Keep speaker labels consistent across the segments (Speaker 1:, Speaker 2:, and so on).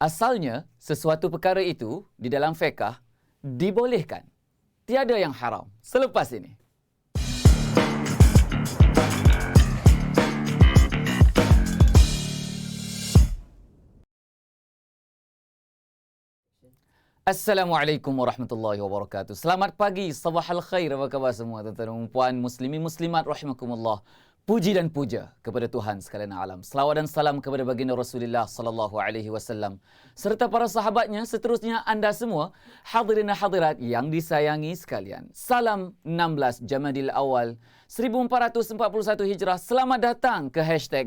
Speaker 1: Asalnya, sesuatu perkara itu di dalam fiqh dibolehkan. Tiada yang haram. Selepas ini. Assalamualaikum warahmatullahi wabarakatuh. Selamat pagi, sabahal khair, apa khabar semua tuan-tuan dan puan, muslimin muslimat rahimakumullah. Puji dan puja kepada Tuhan sekalian alam. Selawat dan salam kepada baginda Rasulullah sallallahu alaihi wasallam serta para sahabatnya, seterusnya anda semua hadirin dan hadirat yang disayangi sekalian. Salam 16 Jamadil Awal 1441 Hijrah. Selamat datang ke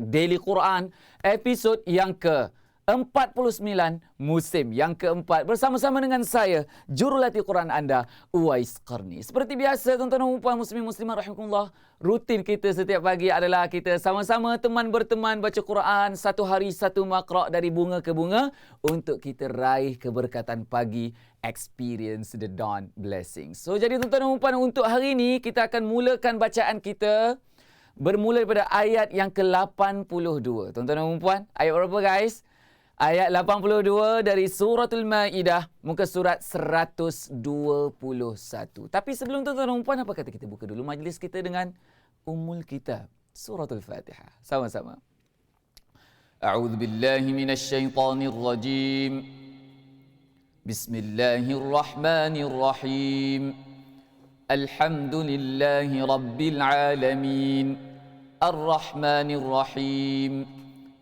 Speaker 1: #Daily Quran episod yang ke 49 musim yang keempat bersama-sama dengan saya, jurulati Quran anda, Uwais Qarni. Seperti biasa tuan-tuan dan puan muslimin muslimat rahimakumullah, rutin kita setiap pagi adalah kita sama-sama teman berteman baca Quran, satu hari satu maqra' dari bunga ke bunga untuk kita raih keberkatan pagi, experience the dawn blessing. So jadi tuan-tuan dan puan, untuk hari ini kita akan mulakan bacaan kita bermula daripada ayat yang ke-82. Tuan-tuan dan puan, ayat berapa guys? Ayat 82 dari Suratul Maidah, muka surat 121. Tapi sebelum tu tuan-tuan dan puan, apa kata kita buka dulu majlis kita dengan Ummul Kitab, Suratul Fatihah. Sama-sama. A'udzu billahi minasy syaithanir rajim. Bismillahirrahmanirrahim. Alhamdulillahi rabbil alamin. Ar-Rahmanir Rahim.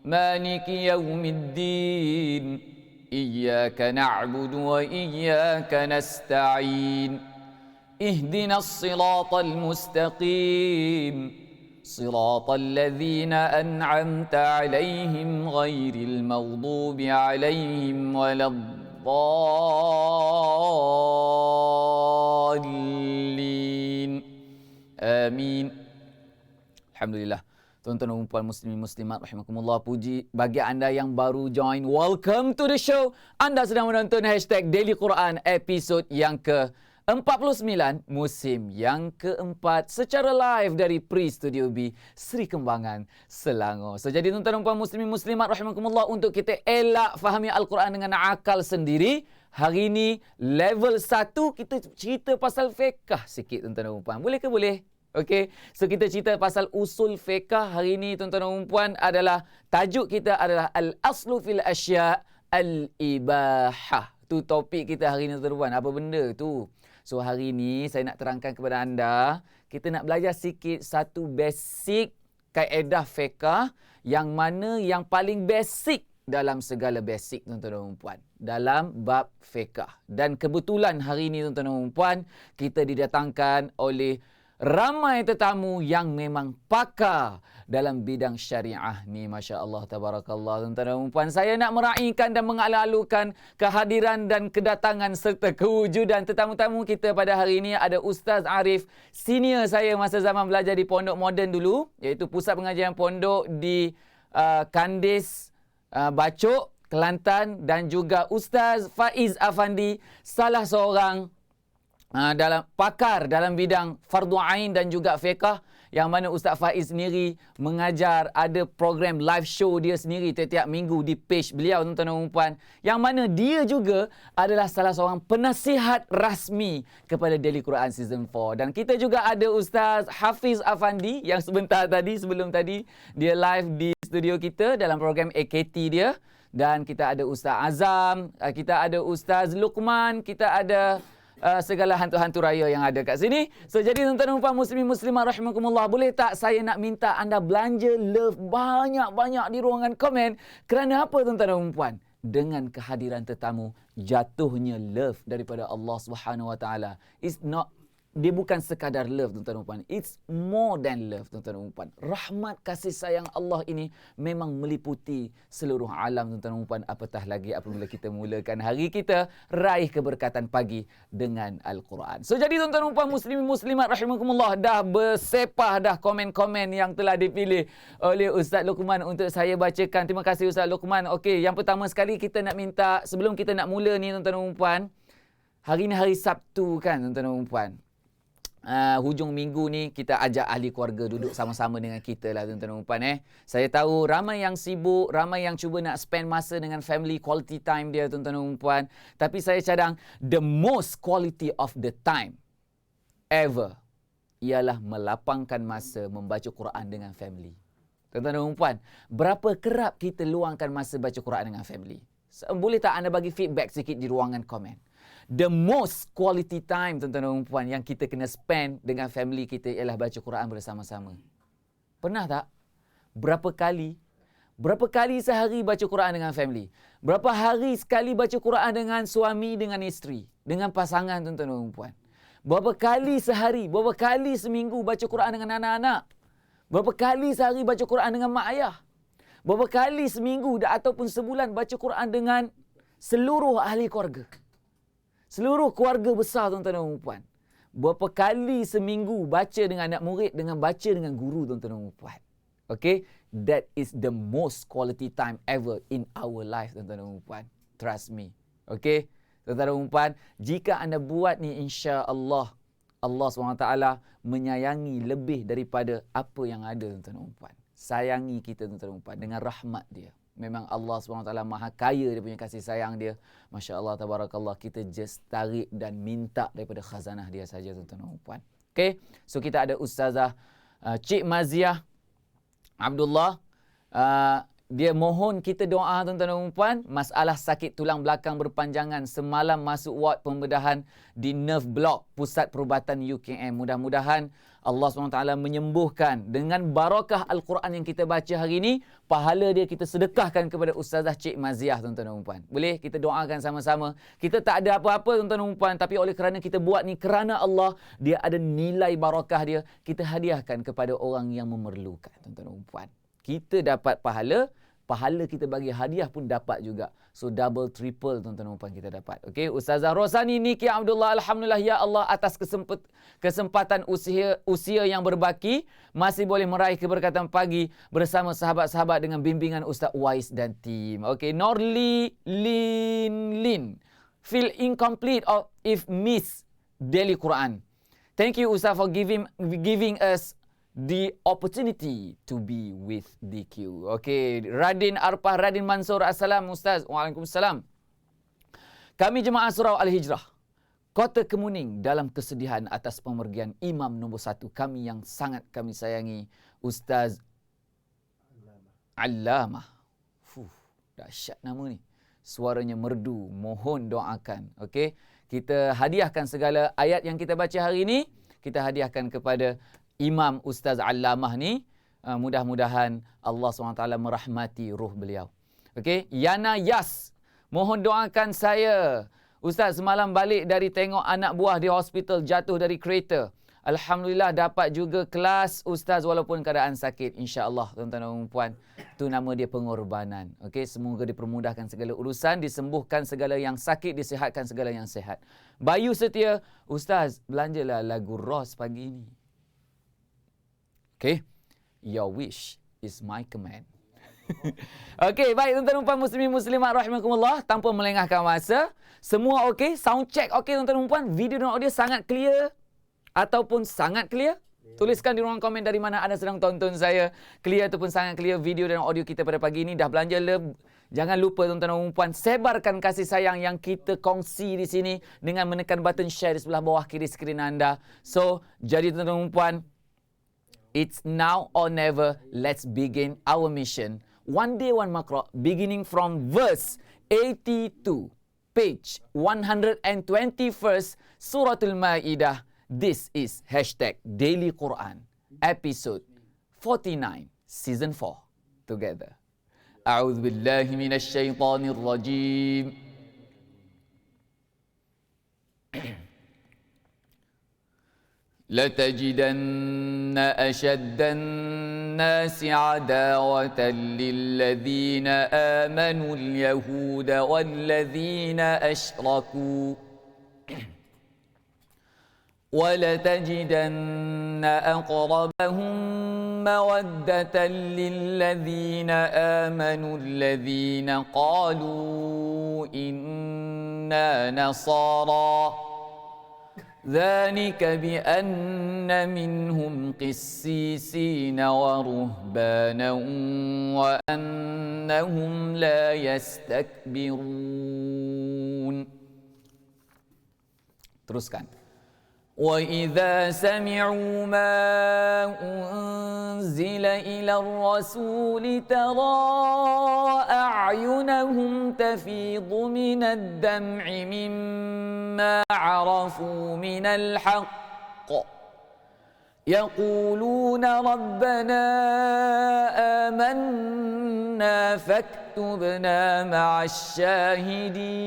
Speaker 1: مالك يوم الدين إياك نعبد وإياك نستعين اهدنا الصراط المستقيم صراط الذين أنعمت عليهم غير المغضوب عليهم ولا الضالين آمين. Alhamdulillah. Tuan-tuan dan puan muslimin muslimat rahimakumullah, puji bagi anda yang baru join. Welcome to the show. Anda sedang menonton #Daily Quran episod yang ke-49 musim yang keempat secara live dari Pre-Studio B Sri Kembangan, Selangor. So jadi tuan-tuan dan puan muslimin muslimat rahimakumullah, untuk kita elak fahami Al-Quran dengan akal sendiri, hari ini level 1 kita cerita pasal fiqh sikit tuan-tuan dan puan. Boleh ke boleh? Okey, so kita cerita pasal usul fiqh hari ini tuan-tuan dan puan, adalah tajuk kita adalah al-aslu fil asya' al-ibahah. Tu topik kita hari ini tuan-tuan dan puan. Apa benda tu? So hari ini saya nak terangkan kepada anda, kita nak belajar sikit satu basic kaedah fiqh yang mana yang paling basic dalam segala basic tuan-tuan dan puan dalam bab fiqh. Dan kebetulan hari ini tuan-tuan dan puan, kita didatangkan oleh ramai tetamu yang memang pakar dalam bidang syariah ni, masya-Allah tabarakallah. Tuan-tuan dan puan, saya nak meraihkan dan mengalu-alukan kehadiran dan kedatangan serta kewujudan tetamu-tamu kita pada hari ini. Ada Ustaz Arif, senior saya masa zaman belajar di Pondok Moden dulu, iaitu pusat pengajian pondok di Kandis, Bacok, Kelantan, dan juga Ustaz Faiz Afandi, salah seorang dalam pakar dalam bidang fardu ain dan juga fiqh, yang mana Ustaz Faiz sendiri mengajar, ada program live show dia sendiri setiap minggu di page beliau tuan-tuan dan puan, yang mana dia juga adalah salah seorang penasihat rasmi kepada Daily Quran Season 4. Dan kita juga ada Ustaz Hafiz Afandi yang sebentar tadi, sebelum tadi dia live di studio kita dalam program AKT dia. Dan kita ada Ustaz Azam, kita ada Ustaz Luqman, kita ada segala hantu-hantu raya yang ada kat sini. So jadi tuan-tuan dan puan muslimin muslimat rahimakumullah, boleh tak saya nak minta anda belanja love banyak-banyak di ruangan komen. Kerana apa tuan-tuan dan puan? Dengan kehadiran tetamu, jatuhnya love daripada Allah Subhanahu Wa Taala. Dia bukan sekadar love tuan-tuan dan puan. It's more than love tuan-tuan dan puan. Rahmat kasih sayang Allah ini memang meliputi seluruh alam tuan-tuan dan puan. Apatah lagi apabila kita mulakan hari kita raih keberkatan pagi dengan Al-Quran. So jadi tuan-tuan dan puan muslimin muslimat rahimakumullah, dah bersepah dah komen-komen yang telah dipilih oleh Ustaz Luqman untuk saya bacakan. Terima kasih Ustaz Luqman. Okey, yang pertama sekali kita nak minta, sebelum kita nak mula ni tuan-tuan dan puan, hari ni hari Sabtu kan tuan-tuan dan puan. hujung minggu ni kita ajak ahli keluarga duduk sama-sama dengan kita lah tuan-tuan dan puan. Saya tahu ramai yang sibuk, ramai yang cuba nak spend masa dengan family, quality time dia tuan-tuan dan puan. Tapi saya cadang the most quality of the time ever ialah melapangkan masa membaca Quran dengan family. Tuan-tuan dan puan, berapa kerap kita luangkan masa baca Quran dengan family? Boleh tak anda bagi feedback sikit di ruangan komen? The most quality time tuan-tuan dan puan yang kita kena spend dengan family kita ialah baca Quran bersama-sama. Pernah tak? Berapa kali sehari baca Quran dengan family? Berapa hari sekali baca Quran dengan suami, dengan isteri, dengan pasangan tuan-tuan dan puan? Berapa kali sehari, berapa kali seminggu baca Quran dengan anak-anak? Berapa kali sehari baca Quran dengan mak ayah? Berapa kali seminggu ataupun sebulan baca Quran dengan seluruh ahli keluarga? Seluruh keluarga besar tuan-tuan dan puan. Berapa kali seminggu baca dengan anak murid, dengan baca dengan guru tuan-tuan dan puan. Okay? That is the most quality time ever in our life tuan-tuan dan puan. Trust me. Okay? Tuan-tuan dan puan, jika anda buat ni insya-Allah, Allah SWT menyayangi lebih daripada apa yang ada tuan-tuan dan puan. Sayangi kita tuan-tuan dan puan dengan rahmat dia. Memang Allah SWT maha kaya dia punya kasih sayang dia. Masya Allah, tabarakallah. Kita just tarik dan minta daripada khazanah dia saja tuan-tuan dan puan. Okay. So kita ada Ustazah Cik Maziah Abdullah. Dia mohon kita doa tuan-tuan dan puan. Masalah sakit tulang belakang berpanjangan. Semalam masuk ward pembedahan di Nerve Block Pusat Perubatan UKM. Mudah-mudahan Allah SWT menyembuhkan dengan barakah Al-Quran yang kita baca hari ini. Pahala dia kita sedekahkan kepada Ustazah Cik Maziah tuan-tuan dan puan. Boleh kita doakan sama-sama. Kita tak ada apa-apa tuan-tuan dan puan. Tapi oleh kerana kita buat ni kerana Allah, dia ada nilai barakah dia. Kita hadiahkan kepada orang yang memerlukan tuan-tuan dan puan. Kita dapat pahala. Pahala kita bagi hadiah pun dapat juga. So double, triple tuan-tuan dan puan kita dapat. Okey, Ustazah Rosani Niki Abdullah, alhamdulillah ya Allah atas kesempatan usia yang berbaki masih boleh meraih keberkatan pagi bersama sahabat-sahabat dengan bimbingan Ustaz Wais dan tim. Okey, Norli Lin. Feel incomplete or if miss daily Quran. Thank you Ustaz for giving us the opportunity to be with DQ. Okey, Radin Arpah, Radin Mansur. Assalamualaikum Ustaz. Waalaikumsalam. Kami jemaah Surau Al-Hijrah, Kota Kemuning, dalam kesedihan atas pemergian Imam nombor 1 kami yang sangat kami sayangi, Ustaz Allamah. Dahsyat nama ni. Suaranya merdu. Mohon doakan. Okey, kita hadiahkan segala ayat yang kita baca hari ini, kita hadiahkan kepada Imam Ustaz Allamah ni. Mudah-mudahan Allah SWT merahmati ruh beliau. Okey, Yana Yas, mohon doakan saya. Ustaz, semalam balik dari tengok anak buah di hospital jatuh dari kereta. Alhamdulillah dapat juga kelas Ustaz walaupun keadaan sakit. InsyaAllah tuan-tuan dan puan, itu nama dia pengorbanan. Okey, semoga dipermudahkan segala urusan, disembuhkan segala yang sakit, disihatkan segala yang sihat. Bayu Setia, Ustaz belanjalah lagu Ros pagi ni. Okay, your wish is my command. Okey, baik tuan-tuan dan puan muslimin muslimat rahimakumullah, tanpa melengahkan masa, semua okey, sound check okey tuan-tuan dan puan, video dan audio sangat clear ataupun sangat clear? Tuliskan di ruang komen dari mana anda sedang tonton saya. Clear ataupun sangat clear video dan audio kita pada pagi ini. Dah belanja jangan lupa tuan-tuan dan puan, sebarkan kasih sayang yang kita kongsi di sini dengan menekan button share di sebelah bawah kiri skrin anda. So, jadi tuan-tuan dan puan, it's now or never. Let's begin our mission. One day, one makra, beginning from verse 82, page 121st, Suratul Ma'idah. This is #Daily Quran, episode 49, season 4. Together. A'udzu billahi minasy syaithanir rajim. لتجدن أشد الناس عداوة للذين آمنوا اليهود والذين أشركوا ولتجدن أقربهم مودة للذين آمنوا الذين قالوا إنا نصارى ذلك بأن منهم قسيسين ورهبانا وأنهم لا يستكبرون. Teruskan. وَإِذَا سَمِعُوا مَا أُنزِلَ إِلَى الرَّسُولِ تَرَى أَعْيُنَهُمْ تَفِيضُ مِنَ الدَّمْعِ مِمَّا عَرَفُوا مِنَ الْحَقِّ يَقُولُونَ رَبَّنَا آمَنَّا فَاكْتُبْنَا مَعَ الشَّاهِدِينَ.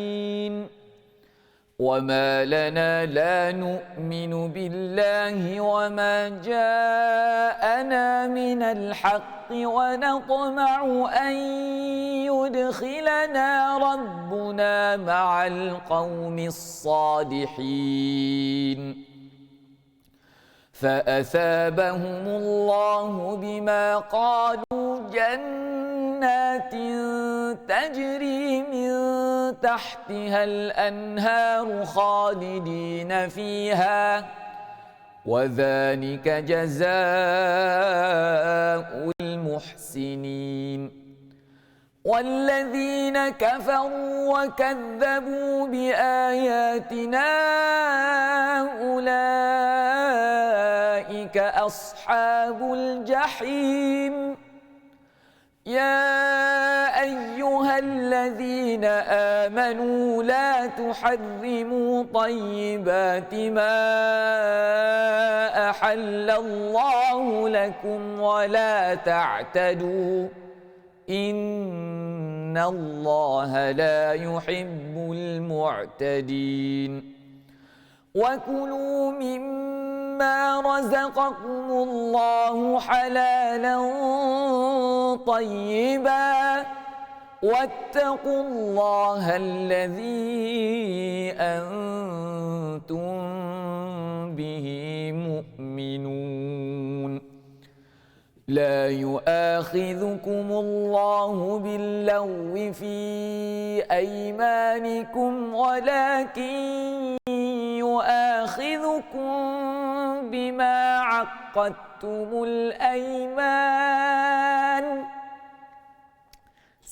Speaker 1: وَمَا لَنَا لَا نُؤْمِنُ بِاللَّهِ وَمَا جَاءَنَا مِنَ الْحَقِّ وَنَطْمَعُ أَنْ يُدْخِلَنَا رَبُّنَا مَعَ الْقَوْمِ الصَّالِحِينَ. فَأَثَابَهُمُ اللَّهُ بِمَا قَالُوا جَنَّاتٍ تَجْرِي مِنْ تحتها الأنهار خالدين فيها وذلك جزاء المحسنين. والذين كفروا وكذبوا بآياتنا أولئك أصحاب الجحيم. يا أيها الذين آمنوا لا تحرموا طيبات ما أحل الله لكم ولا تعتدوا إن الله لا يحب المعتدين. وكلوا مما رزقكم الله حلالا طيبا واتقوا الله الذي أنتم به مؤمنون. لا يؤاخذكم الله باللغو في أيمانكم ولكن يؤاخذكم بما عقدتم الأيمان.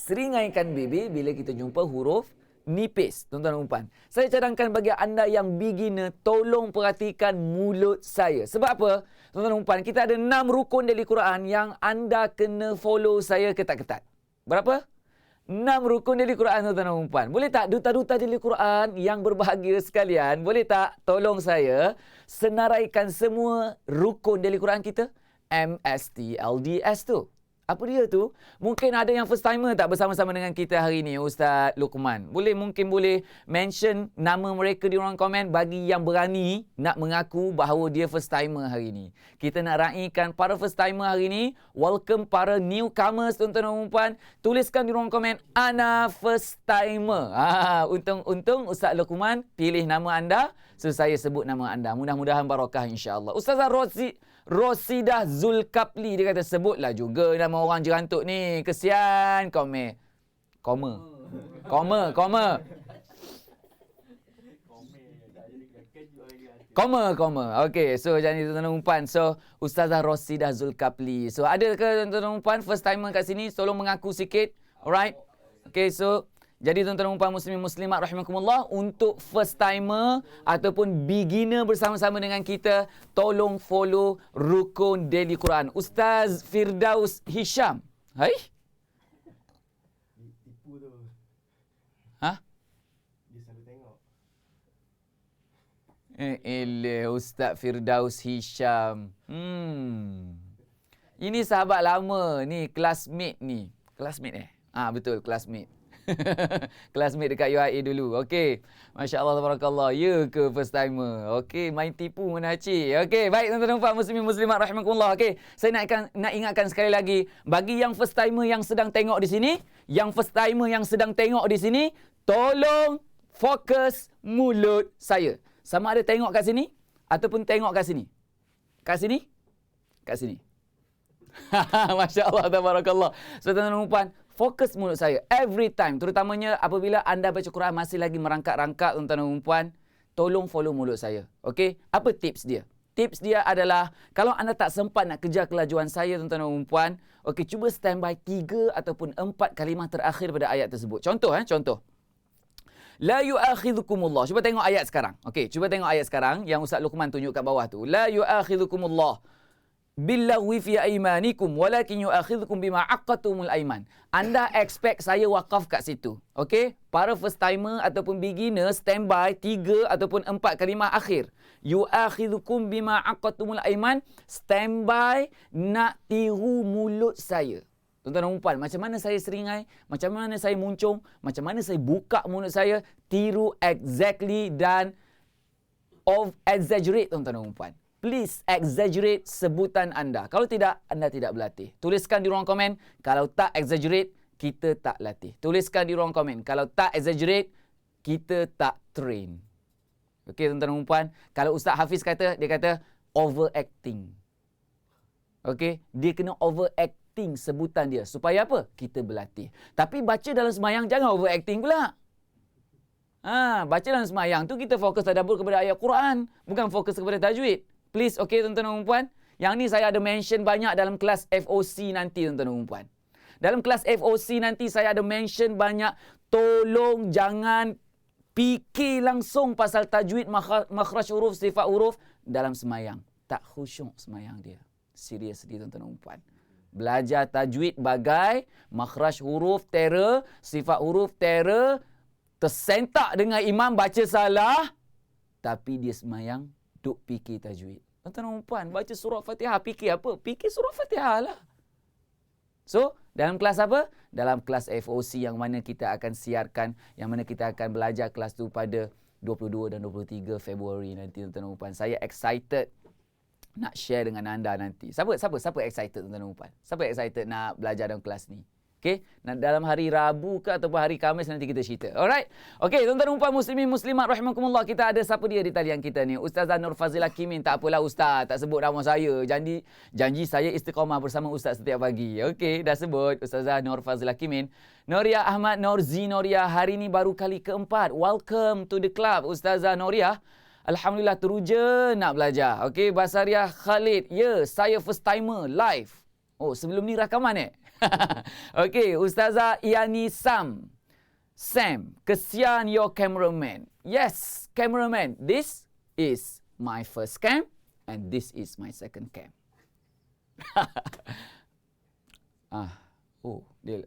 Speaker 1: Seringaikan bibir bila kita jumpa huruf nipis, tuan-tuan dan puan. Saya cadangkan bagi anda yang beginner, tolong perhatikan mulut saya. Sebab apa? Tuan-tuan dan puan, kita ada 6 rukun dari Quran yang anda kena follow saya ketat-ketat. Berapa? 6 rukun dari Quran, tuan-tuan dan puan. Boleh tak duta-duta dari Quran yang berbahagia sekalian, boleh tak tolong saya senaraikan semua rukun dari Quran kita? MSTLDS tu. Apa dia tu? Mungkin ada yang first timer tak bersama-sama dengan kita hari ni, Ustaz Luqman. Mungkin boleh mention nama mereka di ruang komen bagi yang berani nak mengaku bahawa dia first timer hari ni. Kita nak raikan para first timer hari ni. Welcome para newcomers, tuan-tuan dan puan. Tuliskan di ruang komen, ana first timer. Untung Ustaz Luqman pilih nama anda, so saya sebut nama anda. Mudah-mudahan barakah insya-Allah. Ustazah Rosidah Zulkapli, dia kata sebutlah juga nama orang jerantuk ni. Kesian kome. Koma. Okey, so jadi tuan-tuan dan puan. So Ustazah Rosidah Zulkapli. So ada ke tuan-tuan dan puan first timer kat sini? Tolong mengaku sikit. Alright. Okey, so jadi tuan-tuan dan puan muslimin muslimat rahimakumullah, untuk first timer ataupun beginner bersama-sama dengan kita, tolong follow rukun Daily Quran. Ustaz Firdaus Hisham. Hai?
Speaker 2: Tipu tu.
Speaker 1: Ha?
Speaker 2: Dia selalu tengok.
Speaker 1: Ustaz Firdaus Hisham. Ini sahabat lama ni, classmate ni. Classmate betul, classmate. Classmate dekat UIA dulu. Okey. Masya-Allah tabarakallah. Ya ke first timer? Okey, main tipu mana cik. Okey, baik tuan-tuan dan puan muslimin muslimat rahimakumullah. Okey, saya nak ingatkan sekali lagi, bagi yang first timer yang sedang tengok di sini, tolong fokus mulut saya. Sama ada tengok kat sini ataupun tengok kat sini. Kat sini? Kat sini. Masya-Allah tabarakallah. So tuan-tuan dan puan, fokus mulut saya every time, terutamanya apabila anda baca Quran masih lagi merangkak-rangkak, tuan-tuan dan puan, tolong follow mulut saya. Okey? Apa tips dia? Tips dia adalah, kalau anda tak sempat nak kejar kelajuan saya, tuan-tuan dan puan, okey, cuba standby 3 ataupun 4 kalimah terakhir pada ayat tersebut. Contoh. La yu'akhidhukumullah. Cuba tengok ayat sekarang. Okey, cuba tengok ayat sekarang yang Ustaz Luqman tunjuk kat bawah tu. La yu'akhidhukumullah billaghwi fi aymanikum walakin yu'akhidhukum bima aqadtumul ayman. Anda expect saya wakaf kat situ. Okey? Para first timer ataupun beginner, standby 3 ataupun 4 kalimah akhir. Yu'akhidhukum bima aqadtumul ayman, standby nak tiru mulut saya. Tuan-tuan dan puan, macam mana saya seringai, macam mana saya muncung, macam mana saya buka mulut saya, tiru exactly dan exaggerate, tuan-tuan dan puan. Please exaggerate sebutan anda. Kalau tidak, anda tidak berlatih. Tuliskan di ruang komen. Kalau tak exaggerate, kita tak latih. Tuliskan di ruang komen. Kalau tak exaggerate, kita tak train. Okey, tuan-tuan dan puan. Kalau Ustaz Hafiz kata, dia kata overacting. Okey, dia kena overacting sebutan dia. Supaya apa? Kita berlatih. Tapi baca dalam semayang, jangan overacting pula. Baca dalam semayang tu kita fokus tadabbur kepada ayat Quran. Bukan fokus kepada tajwid. Please, okey tuan-tuan dan puan. Yang ni saya ada mention banyak dalam kelas FOC nanti, tuan-tuan dan puan. Dalam kelas FOC nanti saya ada mention banyak. Tolong jangan fikir langsung pasal tajwid, makhraj huruf, sifat huruf dalam semayang. Tak khusyuk semayang dia. Seriously, tuan-tuan dan puan. Belajar tajwid bagai makhraj huruf terror, sifat huruf terror, tersentak dengan imam baca salah, tapi dia semayang duk fikir tajwid. Tuan-tuan dan puan, baca surah Fatihah, fikir apa? Fikir surah Fatihah lah. So, dalam kelas apa? Dalam kelas FOC yang mana kita akan siarkan, yang mana kita akan belajar kelas tu pada 22 dan 23 Februari nanti, tuan-tuan dan puan. Saya excited nak share dengan anda nanti. Siapa excited, tuan-tuan dan puan? Siapa excited nak belajar dalam kelas ni? Okey, dalam hari Rabu ke ataupun hari Khamis nanti kita cerita. Alright. Okey, tuan-tuan dan puan muslimin muslimat rahimakumullah, kita ada siapa dia di talian kita ni? Ustazah Nur Fazilah Kimin. Tak apalah ustaz, tak sebut nama saya. Janji saya istiqamah bersama ustaz setiap pagi. Okey, dah sebut Ustazah Nur Fazilah Kimin. Noria Ahmad Norzi Noria, hari ni baru kali keempat. Welcome to the club Ustazah Noria. Alhamdulillah, teruja nak belajar. Okey, Basaria Khalid. Ya, saya first timer live. Oh, sebelum ni rakaman Okey, Ustazah Iani Sam, kesian your cameraman. Yes, cameraman. This is my first cam and this is my second cam. Dia.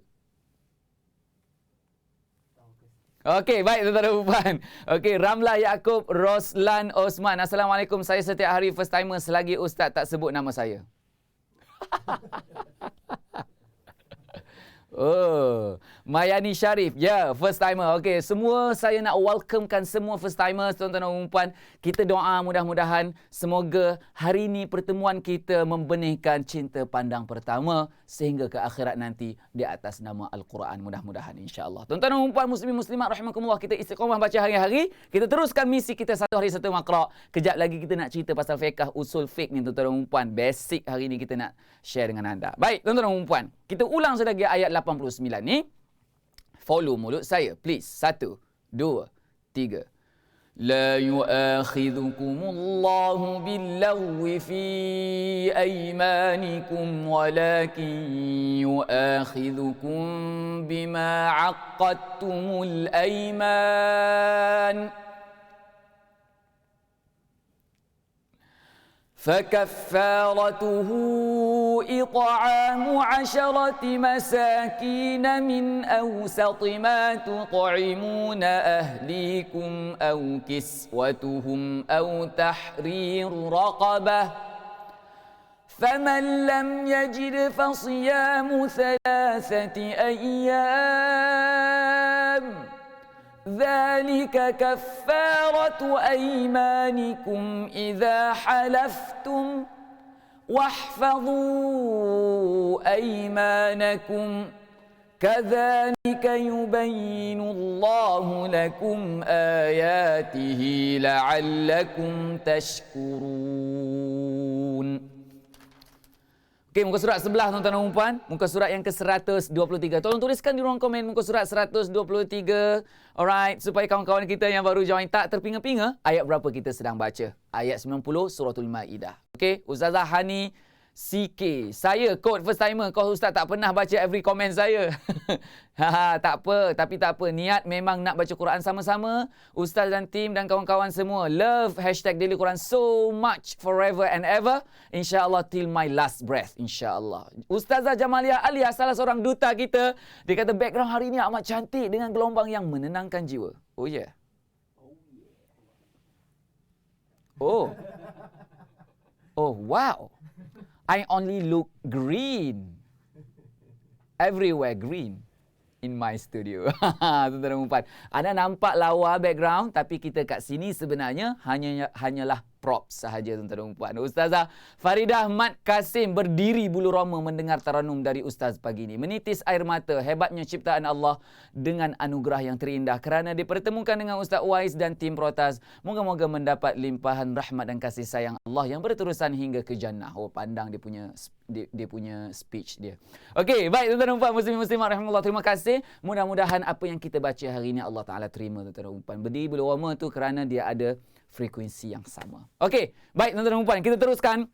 Speaker 1: Okey, baik tuan-tuan dan puan. Okey, Ramlah Yaakob Roslan Osman. Assalamualaikum. Saya setiap hari first timer selagi ustaz tak sebut nama saya. Oh, Mayani Sharif. Ya, first timer. Okey, semua saya nak welcomekan semua first timers, tuan-tuan dan puan. Kita doa mudah-mudahan semoga hari ini pertemuan kita membenihkan cinta pandang pertama sehingga ke akhirat nanti di atas nama Al-Quran, mudah-mudahan insya-Allah. Tuan-tuan dan puan muslimin muslimat rahimakumullah, kita istiqamah baca hari-hari. Kita teruskan misi kita satu hari satu maqra. Kejap lagi kita nak cerita pasal fiqh, usul fiqh ni, tuan-tuan dan puan. Basic hari ini kita nak share dengan anda. Baik, tuan-tuan dan puan. Kita ulang sedagi ayat 89 ni. Follow mulut saya, please. 1, 2, 3. لا يؤاخذكم الله باللغو في أيمانكم ولكن يؤاخذكم بما عقدتم الأيمان فكفارته إطعام 10 مساكين من أوسط ما تطعمون أهليكم أو كسوتهم أو تحرير رقبة فمن لم يجد فصيام 3 أيام ذلك كفارة أيمانكم إذا حلفتم واحفظوا أيمانكم كذلك يبين الله لكم آياته لعلكم تشكرون. Okey, muka surat sebelah tuan-tuan dan puan. Muka surat yang ke-123. Tolong tuliskan di ruang komen muka surat 123. Alright, supaya kawan-kawan kita yang baru join tak terpinga-pinga ayat berapa kita sedang baca. Ayat 90 suratul Maidah. Okey, Ustazah Hani CK. Saya code first timer. Kau Ustaz tak pernah baca every comment saya. Tak apa. Tapi tak apa. Niat memang nak baca Quran sama-sama. Ustaz dan tim dan kawan-kawan semua. Love #Daily Quran so much forever and ever. InsyaAllah till my last breath. InsyaAllah. Ustazah Jamalia Alia, salah seorang duta kita. Dia kata background hari ini amat cantik dengan gelombang yang menenangkan jiwa. Oh yeah. Oh. Oh wow. I only look green. Everywhere green in my studio. Tuan-tuan dan puan. Anda nampak lawa background tapi kita kat sini sebenarnya hanyalah props sahaja tuan-tuan dan puan. Ustazah Faridah Mat Kasim berdiri bulu roma mendengar taranum dari Ustaz pagi ini. Menitis air mata, hebatnya ciptaan Allah dengan anugerah yang terindah kerana dipertemukan dengan Ustaz Wais dan tim Protas. Moga-moga mendapat limpahan rahmat dan kasih sayang Allah yang berterusan hingga ke jannah. Oh, pandang dia punya speech dia. Okey, baik tuan-tuan dan puan, muslimin-muslimat rahimahullah, terima kasih. Mudah-mudahan apa yang kita baca hari ini Allah Taala terima tuan-tuan dan puan. Berdiri bulu roma tu kerana dia ada frekuensi yang sama. Okey, baik tuan-tuan dan puan, kita teruskan.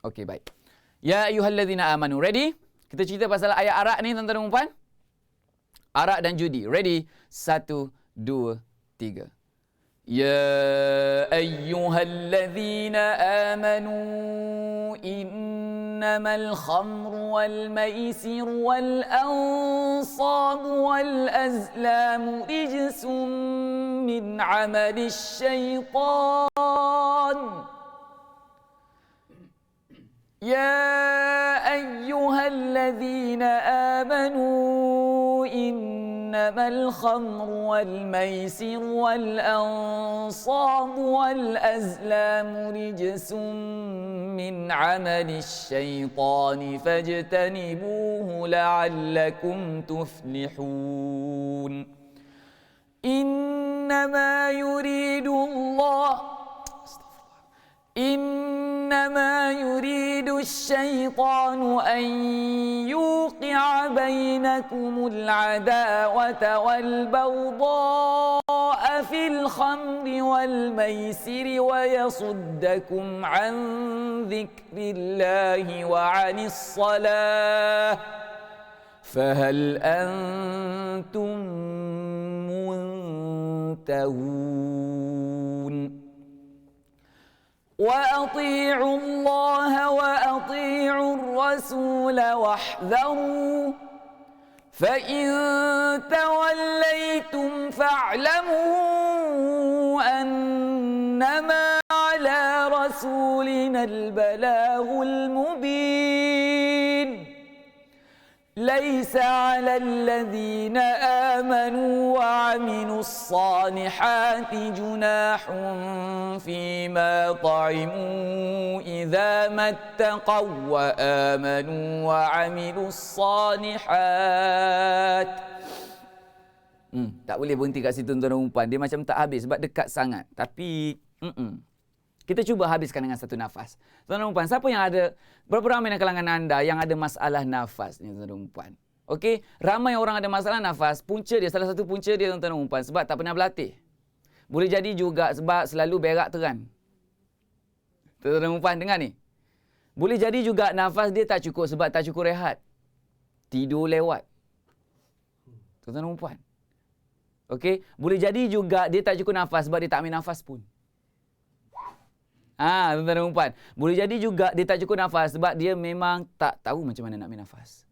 Speaker 1: Okey, baik. Ya ayyuhallazina amanu. Ready? Kita cerita pasal ayat arak ni tuan-tuan dan puan. Arak dan judi. Ready? 1, 2, 3. Ya ayyuhallazina amanu innamal khamru wal maisiru wal ansabu wal azlamu rijsum min amalis syaitan. Ya ayyuhallazina amanu innamal khamru wal maisiru wal ansabu wal azlamu rijsum min amalis syaitani fajtanibuhu la'allakum tuflihun. Innama yuridu Allah إنما يريد الشيطان أن يوقع بينكم العداوة والبغضاء في الخمر والميسر ويصدكم عن ذكر الله وعن الصلاة فهل أنتم منتهون وأطيعوا الله وأطيعوا الرسول واحذروا فإن توليتم فاعلموا أنما على رسولنا البلاغ المبين ليس على الذين آمنوا وعملوا الصالحات جناح فيما طعموا إذا ما اتقوا وآمنوا وعملوا الصالحات. Tak boleh berhenti kat situ tuan-tuan dan puan. Dia macam tak habis sebab dekat sangat. Tapi kita cuba habiskan dengan satu nafas. Tuan-tuan dan puan, siapa yang ada, berapa ramai dalam kalangan anda yang ada masalah nafas ni tuan-tuan dan puan? Okey, ramai orang ada masalah nafas. Punca dia, salah satu punca dia tuan-tuan dan puan, sebab tak pernah berlatih. Boleh jadi juga sebab selalu berak teran. Tuan-tuan dan puan, dengar ni. Boleh jadi juga nafas dia tak cukup sebab tak cukup rehat. Tidur lewat. Tuan-tuan dan puan. Okey, boleh jadi juga dia tak cukup nafas sebab dia tak ambil nafas pun. Tuan-tuan dan puan. Boleh jadi juga dia tak cukup nafas sebab dia memang tak tahu macam mana nak ambil nafas.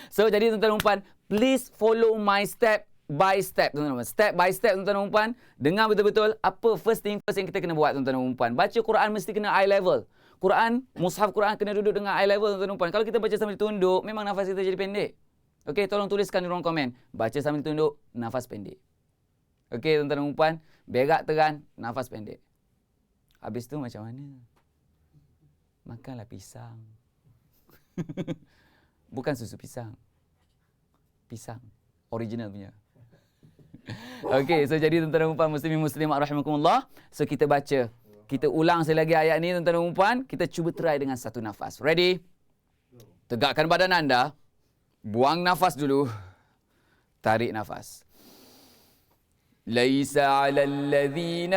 Speaker 1: So, jadi tuan-tuan dan puan, please follow my step by step. Tuan-tuan dan puan. Step by step tuan-tuan dan puan. Dengar betul-betul apa first thing first yang kita kena buat tuan-tuan dan puan. Baca Quran mesti kena eye level. Quran, mushaf Quran kena duduk dengan eye level tuan-tuan dan puan. Kalau kita baca sambil tunduk, memang nafas kita jadi pendek. Okey, tolong tuliskan di ruang komen. Baca sambil tunduk, nafas pendek. Okey, tuan-tuan dan puan. Berak teran, nafas pendek. Habis tu macam mana? Makanlah pisang. Bukan susu pisang. Pisang. Original punya. Okey, so jadi tuan-tuan dan puan muslimin muslimat rahimakumullah. So kita baca Kita ulang sekali lagi ayat ni tuan-tuan dan puan. Kita cuba try dengan satu nafas. Ready? Tegakkan badan anda. Buang nafas dulu. Tarik nafas. ليس على الذين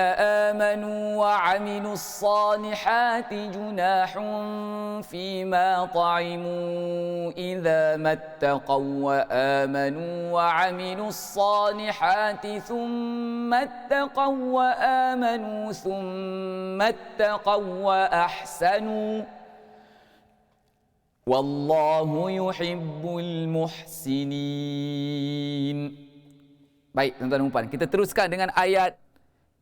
Speaker 1: آمنوا وعملوا الصالحات جناح فيما طعموا إذا ما اتقوا وآمنوا وعملوا الصالحات ثم اتقوا وآمنوا ثم اتقوا وأحسنوا والله يحب المحسنين. Baik, tuan-tuan dan puan, kita teruskan dengan ayat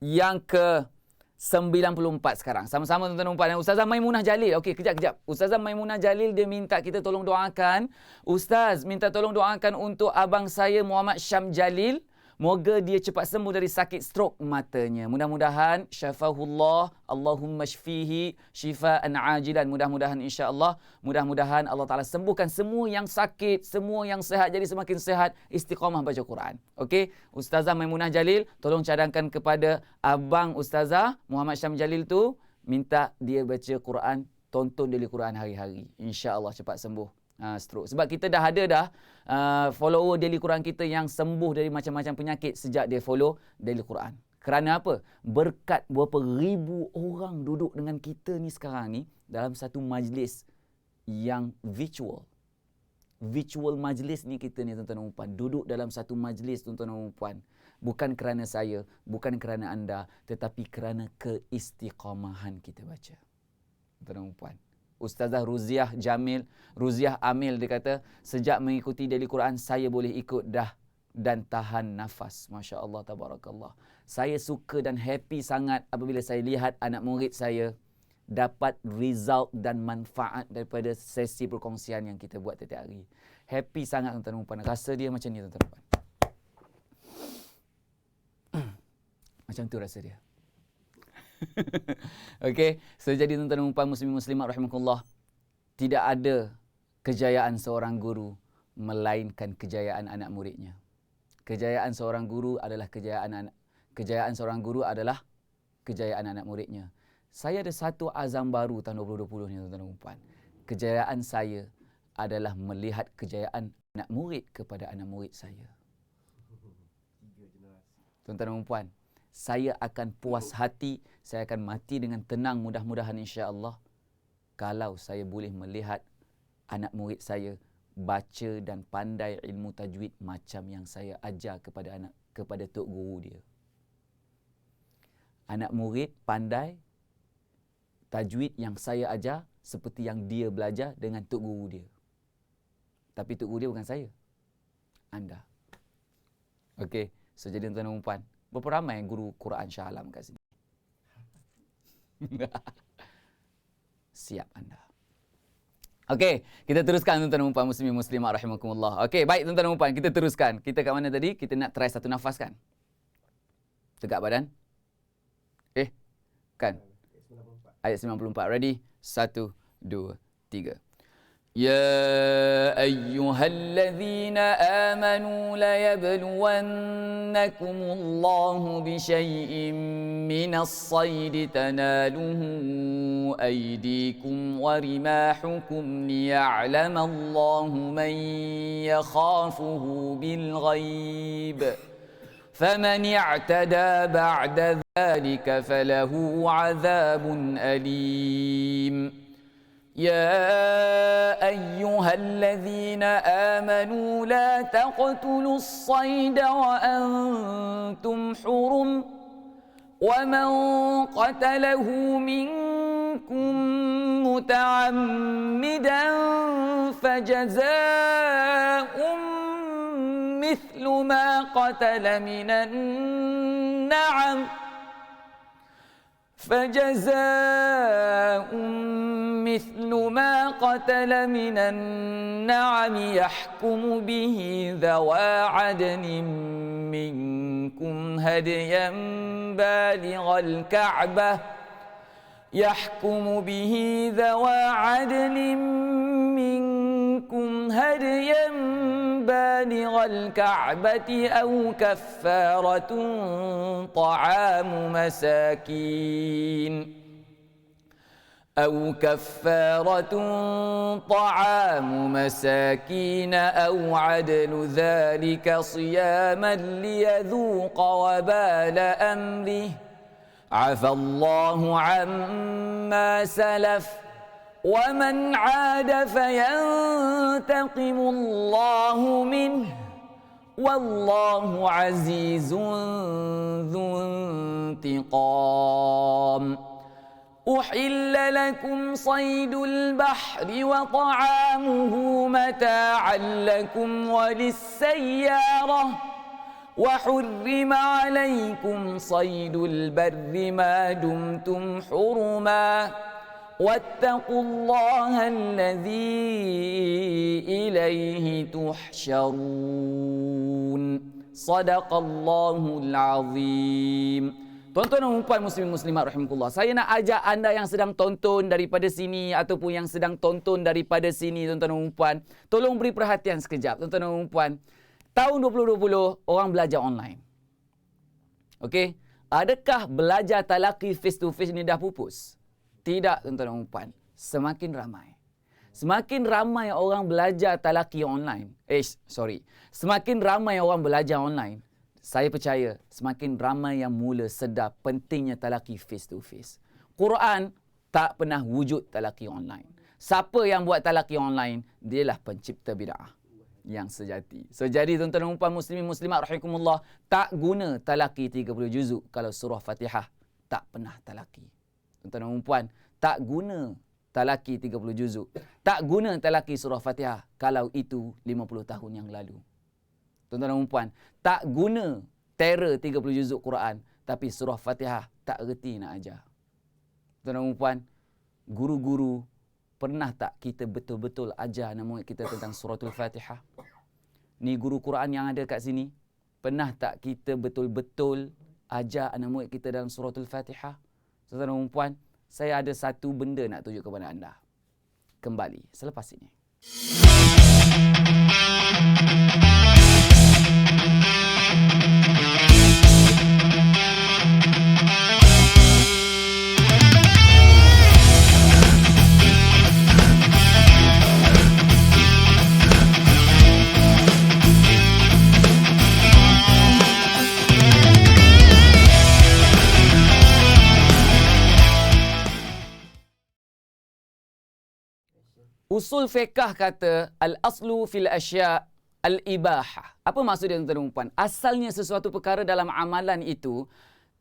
Speaker 1: yang ke-94 sekarang. Sama-sama tuan-tuan dan puan. Ustazah Maimunah Jalil. Okey, kejap. Ustazah Maimunah Jalil dia minta kita tolong doakan. Ustaz minta tolong doakan untuk abang saya Muhammad Syam Jalil. Moga dia cepat sembuh dari sakit strok matanya. Mudah-mudahan syafahullah, Allahumma shfihi shifaan ajilan. Mudah-mudahan insya-Allah, mudah-mudahan Allah Taala sembuhkan semua yang sakit, semua yang sihat jadi semakin sihat, istiqamah baca Quran. Okey, Ustazah Maimunah Jalil, tolong cadangkan kepada abang Ustazah Muhammad Syam Jalil tu, minta dia baca Quran, tonton daily Quran hari-hari. Insya-Allah cepat sembuh stroke. Sebab kita dah ada follower daily Quran kita yang sembuh dari macam-macam penyakit sejak dia follow daily Quran. Kerana apa? Berkat berapa ribu orang duduk dengan kita ni sekarang ni dalam satu majlis yang virtual. Virtual majlis ni kita ni tuan-tuan dan puan. Duduk dalam satu majlis tuan-tuan dan puan. Bukan kerana saya, bukan kerana anda, tetapi kerana keistiqamahan kita baca. Tuan-tuan dan puan. Ustazah Ruziah Amil dia kata, sejak mengikuti daily Quran saya boleh ikut dah dan tahan nafas. Masya Allah, tabarakallah. Saya suka dan happy sangat apabila saya lihat anak murid saya dapat result dan manfaat daripada sesi perkongsian yang kita buat setiap hari. Happy sangat tuan-tuan dan puan. Rasa dia macam ni tuan-tuan dan puan. Macam tu rasa dia. Okey, so jadi tuan-tuan dan puan muslimin muslimat rahimakumullah, tidak ada kejayaan seorang guru melainkan kejayaan anak muridnya. Kejayaan seorang guru adalah kejayaan anak muridnya. Saya ada satu azam baru tahun 2020 ni tuan-tuan dan puan. Kejayaan saya adalah melihat kejayaan anak murid kepada anak murid saya. Tuan-tuan dan puan, saya akan puas hati, saya akan mati dengan tenang mudah-mudahan insya-Allah kalau saya boleh melihat anak murid saya baca dan pandai ilmu tajwid macam yang saya ajar kepada tok guru dia. Anak murid pandai tajwid yang saya ajar seperti yang dia belajar dengan tok guru dia. Tapi tok guru dia bukan saya, anda. Okey, so jadi tuan-tuan dan puan, berapa ramai guru Quran Shah Alam kat sini? Siap anda. Okey, kita teruskan tuan-tuan dan puan muslimin muslimat rahimakumullah. Okey, baik tuan-tuan dan puan, kita teruskan. Kita kat mana tadi? Kita nak try satu nafas kan? Tegak badan. Kan? Ayat 94. Ready? 1, 2, 3. يا أيها الذين آمنوا ليبلونكم الله بشيء من الصيد تناله أيديكم ورماحكم ليعلم الله من يخافه بالغيب فمن اعتدى بعد ذلك فله عذاب أليم يا أيها الذين آمنوا لا تقتلوا الصيد وأنتم حرم ومن قتله منكم متعمدا فجزاء مثل ما قتل من النعم مثل ما قتل من النعم يحكم به ذوى عدل منكم هديا بالغ الكعبة يحكم به ذوى عدل منكم هديا بالغ بالغ الكعبة أو كفارة طعام مساكين أو عدل ذلك صياما ليذوق وبال أمره عفى الله عما سلف ومن عاد فينتقم الله منه والله عزيز ذو انتقام أحل لكم صيد البحر وطعامه متاعا لكم وللسيارة وحرم عليكم صيد البر ما دمتم حرما واتقوا الله الذي إليه تحشرون صدق الله العظيم. Tuan-tuan dan puan muslimin muslimat rahimakumullah, saya nak ajak anda yang sedang tonton daripada sini ataupun yang sedang tonton daripada sini, tuan-tuan dan puan, tolong beri perhatian sekejap. Tuan-tuan dan puan, tahun 2020 orang belajar online. Okey, adakah belajar talaqi face to face ni dah pupus? Tidak, tuan-tuan dan puan. Semakin ramai orang belajar talaqi online. Semakin ramai orang belajar online. Saya percaya semakin ramai yang mula sedar pentingnya talaqi face to face. Quran tak pernah wujud talaqi online. Siapa yang buat talaqi online, dialah pencipta bid'ah yang sejati. So jadi tuan-tuan dan puan muslimin muslimat rahimakumullah, tak guna talaqi 30 juzuk kalau surah Fatihah tak pernah talaqi. Tuan-tuan dan puan, tak guna talaqi 30 juzuk, tak guna talaqi surah Fatihah kalau itu 50 tahun yang lalu. Tuan-tuan dan puan, tak guna terror 30 juzuk Quran tapi surah Fatihah tak reti nak ajar. Tuan-tuan dan puan, guru-guru, pernah tak kita betul-betul ajar anak murid kita tentang suratul Fatihah? Ni guru Quran yang ada kat sini, pernah tak kita betul-betul ajar anak murid kita dalam suratul Fatihah? Tuan-tuan dan puan, saya ada satu benda nak tunjuk kepada anda. Kembali selepas ini. Usul fiqh kata al-aslu fil asya' al-ibahah. Apa maksud dia, tuan-tuan dan puan? Asalnya sesuatu perkara dalam amalan itu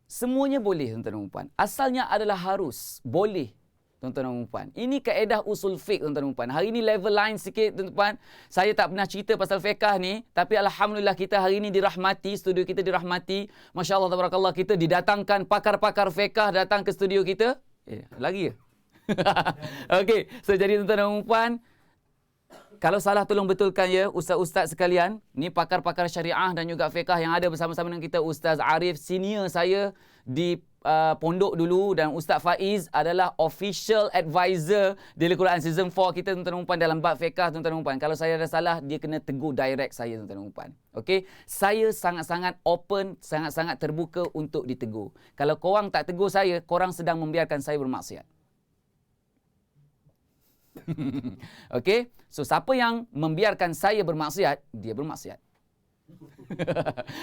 Speaker 1: semuanya boleh, tuan-tuan dan puan. Asalnya adalah harus, boleh, tuan-tuan dan puan. Ini kaedah usul fiqh, tuan-tuan dan puan. Hari ini level lain sikit, tuan-tuan dan puan. Saya tak pernah cerita pasal fiqh ni, tapi alhamdulillah kita hari ini dirahmati, studio kita dirahmati. Masya-Allah tabarakallah, kita didatangkan pakar-pakar fiqh datang ke studio kita. Lagi ya? Okey, so jadi tuan-tuan dan puan, kalau salah tolong betulkan ya ustaz-ustaz sekalian. Ni pakar-pakar syariah dan juga fiqh yang ada bersama-sama dengan kita. Ustaz Arif, senior saya di pondok dulu, dan Ustaz Faiz adalah official advisor Daily Quran Season 4 kita, tuan-tuan dan puan, dalam bab fiqh, tuan-tuan dan puan. Kalau saya ada salah, dia kena tegur direct saya, tuan-tuan dan puan. Okey, saya sangat-sangat open, sangat-sangat terbuka untuk ditegur. Kalau korang tak tegur saya, korang sedang membiarkan saya bermaksiat. Okey, so siapa yang membiarkan saya bermaksiat, dia bermaksiat.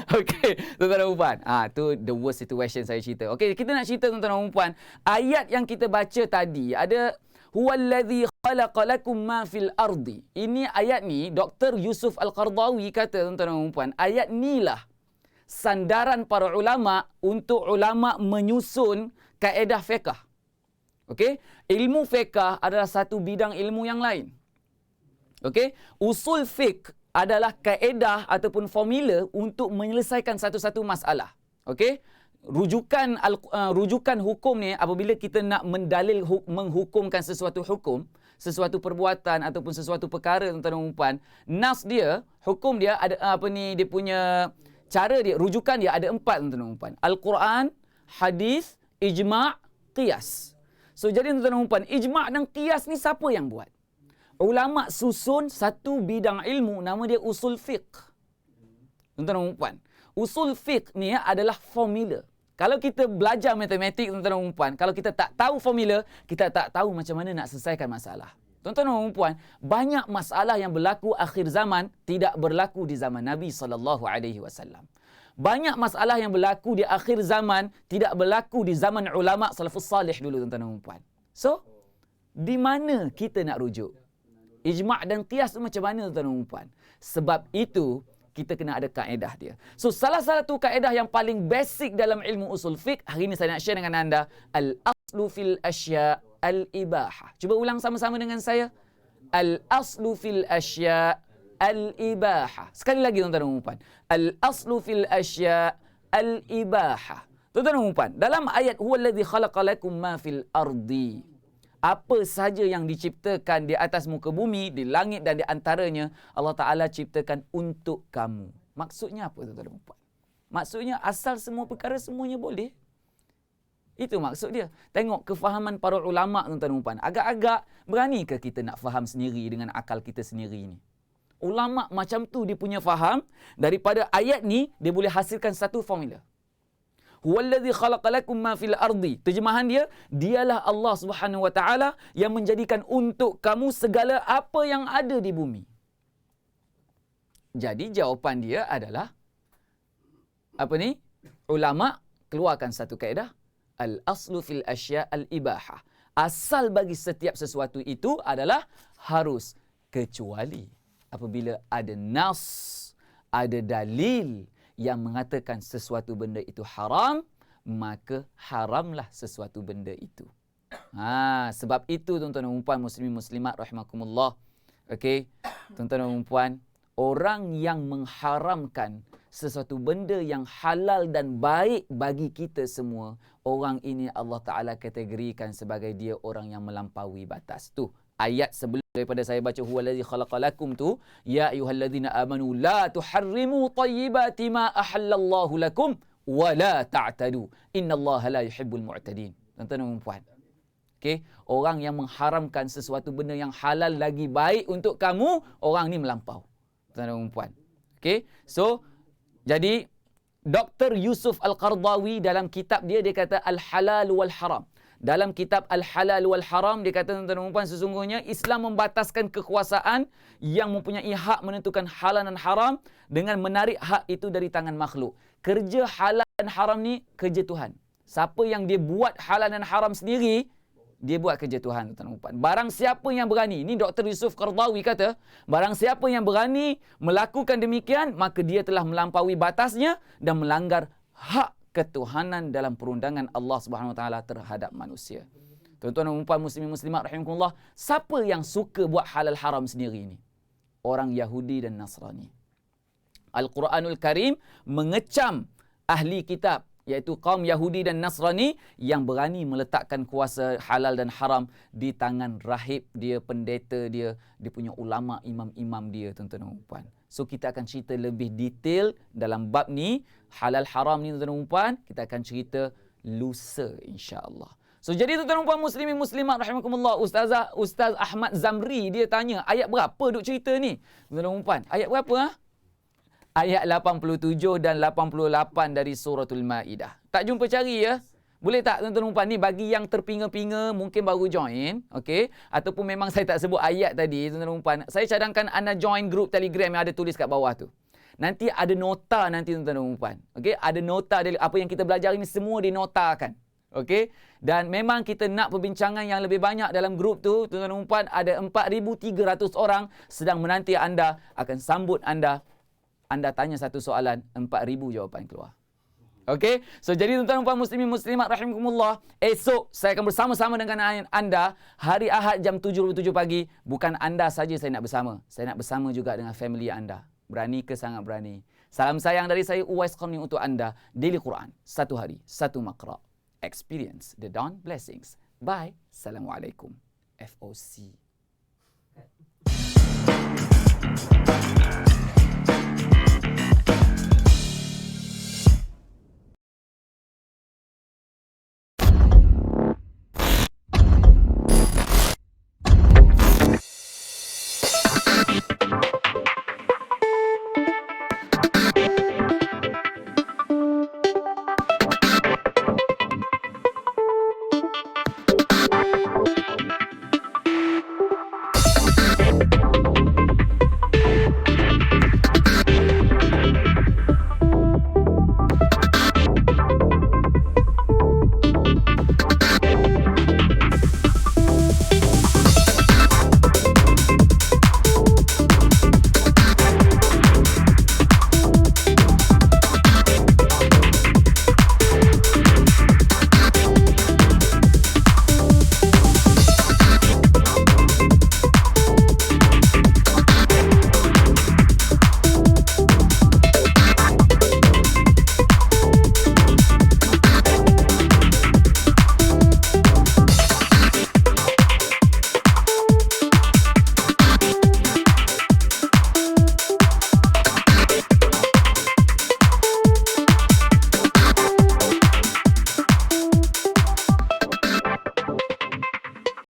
Speaker 1: Okey, tuan-tuan dan puan. Tu the worst situation saya cerita. Okey, kita nak cerita, tuan-tuan dan puan. Ayat yang kita baca tadi ada huwallazi khalaqalakum ma fil ardi. Ini ayat ni Dr. Yusuf Al-Qardawi kata, tuan-tuan dan puan, ayat ni lah sandaran para ulama untuk ulama menyusun kaedah fiqh. Okey, ilmu fiqh adalah satu bidang ilmu yang lain. Okey, usul fiqh adalah kaedah ataupun formula untuk menyelesaikan satu-satu masalah. Okey, rujukan hukum ni apabila kita nak mendalil menghukumkan sesuatu hukum, sesuatu perbuatan ataupun sesuatu perkara, tuan-tuan dan puan, nas dia, hukum dia ada dia punya cara dia, rujukan dia ada 4, tuan-tuan dan puan. Al-Quran, hadis, ijma', qiyas. So jadi, tuan-tuan dan puan, ijma' dan qiyas ni siapa yang buat? Ulama susun satu bidang ilmu nama dia usul fiqh. Tuan-tuan dan puan, usul fiqh ni adalah formula. Kalau kita belajar matematik, tuan-tuan dan puan, kalau kita tak tahu formula, kita tak tahu macam mana nak selesaikan masalah. Tuan-tuan dan puan, banyak masalah yang berlaku akhir zaman tidak berlaku di zaman Nabi SAW. Banyak masalah yang berlaku di akhir zaman tidak berlaku di zaman ulama salafus salih dulu, tuan-tuan dan puan. So, di mana kita nak rujuk? Ijma' dan qiyas tu macam mana, tuan-tuan dan puan? Sebab itu kita kena ada kaedah dia. So, salah satu kaedah yang paling basic dalam ilmu usul fiqh, hari ini saya nak share dengan anda, al-aslu fil asya' al-ibahah. Cuba ulang sama-sama dengan saya. Al-aslu fil asya' al-ibahah. Sekali lagi, tuan-tuan dan puan. Al-aslu fil asya' al-ibahah. Tuan-tuan dan puan, dalam ayat huwallazi khalaqa lakum ma fil ardi. Apa sahaja yang diciptakan di atas muka bumi, di langit dan di antaranya, Allah Ta'ala ciptakan untuk kamu. Maksudnya apa, tuan-tuan dan puan? Maksudnya asal semua perkara semuanya boleh. Itu maksud dia. Tengok kefahaman para ulama', tuan-tuan dan puan. Agak-agak berani ke kita nak faham sendiri dengan akal kita sendiri ni? Ulama' macam tu dia punya faham. Daripada ayat ni, dia boleh hasilkan satu formula. Huwallazi khalaqa lakum ma fil ardi. Terjemahan dia, dialah Allah Subhanahu wa taala yang menjadikan untuk kamu segala apa yang ada di bumi. Jadi jawapan dia adalah apa ni? Ulama keluarkan satu kaedah, al-aslu fil asya' al-ibahah. Asal bagi setiap sesuatu itu adalah harus, kecuali apabila ada nas, ada dalil yang mengatakan sesuatu benda itu haram, maka haramlah sesuatu benda itu. Sebab itu, tuan-tuan dan puan, muslimin muslimat rahimakumullah. Okey, tuan-tuan dan puan, orang yang mengharamkan sesuatu benda yang halal dan baik bagi kita semua, orang ini Allah Ta'ala kategorikan sebagai dia orang yang melampaui batas. Tu ayat sebelum daripada saya baca huwallazi khalaqalakum tu, ya ayyuhallazina amanu la tuharrimu tayyibati ma ahallallahu lakum wa la ta'tadu innallaha la yuhibbul mu'tadin. Tuan-tuan dan puan, okey, orang yang mengharamkan sesuatu benda yang halal lagi baik untuk kamu, orang ni melampau. Tuan-tuan dan puan, okey. So jadi Dr. Yusuf Al-Qardawi dalam kitab dia kata Al-Halal wal Haram. Dalam kitab Al-Halal wal Haram, dia kata, tuan-tuan dan puan, sesungguhnya Islam membbataskan kekuasaan yang mempunyai hak menentukan halal dan haram dengan menarik hak itu dari tangan makhluk. Kerja halal dan haram ni kerja Tuhan. Siapa yang dia buat halal dan haram sendiri, dia buat kerja Tuhan, tuan-tuan dan puan. Barang siapa yang berani, ni Dr. Yusuf Qardawi kata, barang siapa yang berani melakukan demikian, maka dia telah melampaui batasnya dan melanggar hak ketuhanan dalam perundangan Allah Subhanahu Wa Taala terhadap manusia. Tuan-tuan dan puan, muslimin muslimat rahimakumullah, siapa yang suka buat halal haram sendiri ni? Orang Yahudi dan Nasrani. Al-Quranul Karim mengecam ahli kitab, iaitu kaum Yahudi dan Nasrani yang berani meletakkan kuasa halal dan haram di tangan rahib dia, pendeta dia, dia punya ulama, imam-imam dia, tuan-tuan dan puan. So kita akan cerita lebih detail dalam bab ni, halal haram ni, tuan-tuan dan puan, kita akan cerita lusa insya-Allah. So jadi, tuan-tuan dan puan, muslimin muslimat rahimakumullah, Ustaz Ahmad Zamri dia tanya, ayat berapa duk cerita ni? Tuan-tuan dan puan, ayat berapa Ayat 87 dan 88 dari suratul Maidah. Tak jumpa cari ya? Boleh tak, tuan-tuan dan puan, ni bagi yang terpinga-pinga mungkin baru join, okey? Ataupun memang saya tak sebut ayat tadi, tuan-tuan dan puan. Saya cadangkan anda join grup Telegram yang ada tulis kat bawah tu. Nanti ada nota nanti, tuan-tuan dan puan. Okey, ada nota dari apa yang kita belajar ini, semua dinotakan. Okey? Dan memang kita nak perbincangan yang lebih banyak dalam grup tu, tuan-tuan dan puan. Ada 4,300 orang sedang menanti anda, akan sambut anda. Anda tanya satu soalan, 4,000 jawapan keluar. Okey? So jadi, tuan-tuan dan puan, muslimin muslimat rahimakumullah, esok saya akan bersama-sama dengan anda hari Ahad jam 7.07 pagi. Bukan anda saja saya nak bersama. Saya nak bersama juga dengan family anda. Berani ke? Sangat berani. Salam sayang dari saya, Uwais Qarni, untuk anda. Daily Quran, satu hari, satu maqra. Experience the dawn blessings. Bye. Assalamualaikum. FOC.